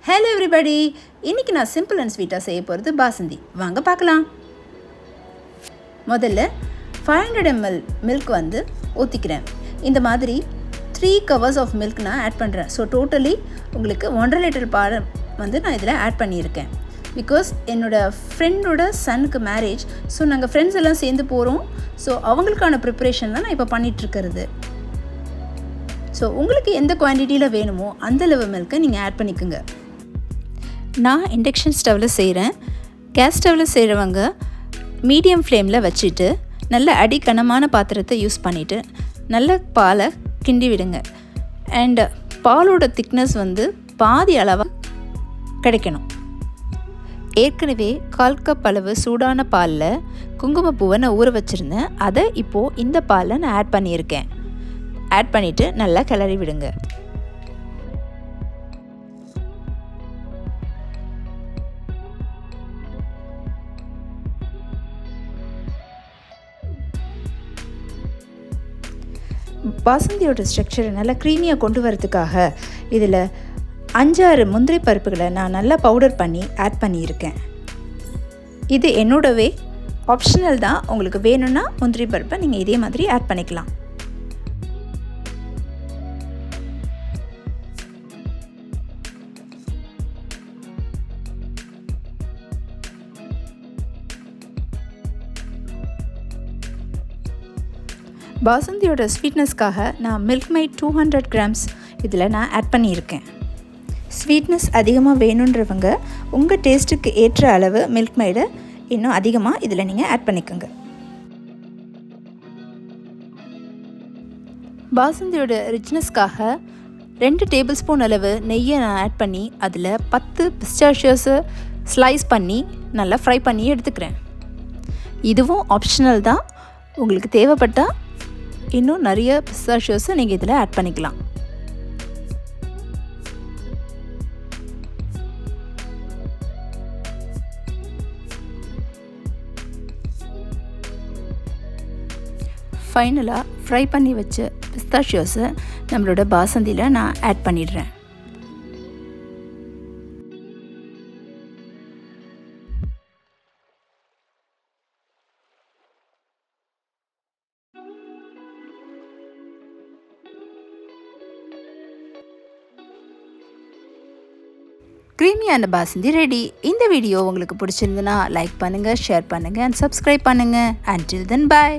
Hello everybody, இன்றைக்கி நான் simple and ஸ்வீட்டாக செய்ய போகிறது பாசந்தி. வாங்க பார்க்கலாம். முதல்ல 500 ml மில்க் ஊற்றிக்கிறேன். இந்த மாதிரி 3 கவர்ஸ் ஆஃப் மில்க் நான் ஆட் பண்ணுறேன். ஸோ டோட்டலி உங்களுக்கு 1.5 லிட்டர் பால் நான் இதில் ஆட் பண்ணியிருக்கேன். பிகாஸ் என்னோடய ஃப்ரெண்டோட சனுக்கு மேரேஜ். ஸோ நாங்கள் ஃப்ரெண்ட்ஸ் எல்லாம் சேர்ந்து போகிறோம். ஸோ அவங்களுக்கான ப்ரிப்ரேஷன் தான் நான் இப்போ பண்ணிகிட்ருக்கிறது. ஸோ உங்களுக்கு எந்த குவான்டிட்டியில் வேணுமோ அந்தளவு மில்க்கை நீங்கள் ஆட் பண்ணிக்கோங்க. நான் இண்டக்ஷன் ஸ்டவ்வில் செய்கிறேன். கேஸ் ஸ்டவ்வில் செய்கிறவங்க மீடியம் ஃப்ளேமில் வச்சுட்டு நல்ல அடிக்கனமான பாத்திரத்தை யூஸ் பண்ணிவிட்டு நல்ல பாலை கிண்டி விடுங்க. அண்ட் பாலோட திக்னஸ் பாதி அளவாக கிடைக்கணும். ஏற்கனவே 1/4 கப் அளவு சூடான பாலில் குங்குமப்பூவை நான் ஊற வச்சுருந்தேன். அதை இப்போது இந்த பாலில் நான் ஆட் பண்ணியிருக்கேன். ஆட் பண்ணிவிட்டு நல்லா கிளறி விடுங்க. பாசந்தியோட ஸ்ட்ரக்சரை நல்லா க்ரீமியாக கொண்டு வரதுக்காக இதில் 5-6 முந்திரி பருப்புகளை நான் நல்லா பவுடர் பண்ணி ஆட் பண்ணியிருக்கேன். இது என்னோடவே ஆப்ஷனல் தான். உங்களுக்கு வேணும்னா முந்திரி பருப்பை நீங்கள் இதே மாதிரி ஆட் பண்ணிக்கலாம். பாசந்தியோட ஸ்வீட்னஸ்க்காக நான் மில்க் மைட் 200 grams இதில் நான் ஆட் பண்ணியிருக்கேன். ஸ்வீட்னஸ் அதிகமாக வேணுன்றவங்க உங்கள் டேஸ்ட்டுக்கு ஏற்ற அளவு மில்க் மைடை இன்னும் அதிகமாக இதில் நீங்கள் ஆட் பண்ணிக்கோங்க. பாசந்தியோட ரிச்னஸ்க்காக 2 டேபிள் ஸ்பூன் அளவு நெய்யை நான் ஆட் பண்ணி அதில் 10 பிஸ்டாஷியோஸை ஸ்லைஸ் பண்ணி நல்லா ஃப்ரை பண்ணி எடுத்துக்கிறேன். இதுவும் ஆப்ஷனல் தான். உங்களுக்கு தேவைப்பட்டால் இன்னும் நிறைய பிஸ்தாஷியோஸை நீங்கள் இதில் ஆட் பண்ணிக்கலாம். ஃபைனலாக ஃப்ரை பண்ணி வச்ச பிஸ்தாஷியோஸை நம்மளோட பாசந்தியில் நான் ஆட் பண்ணிடுறேன். க்ரீமியான பாசந்தி ரெடி. இந்த வீடியோ உங்களுக்கு பிடிச்சிருந்துன்னா லைக் பண்ணுங்கள், ஷேர் பண்ணுங்கள் அண்ட் சப்ஸ்கிரைப் பண்ணுங்கள். அன்டில் தென் பாய்.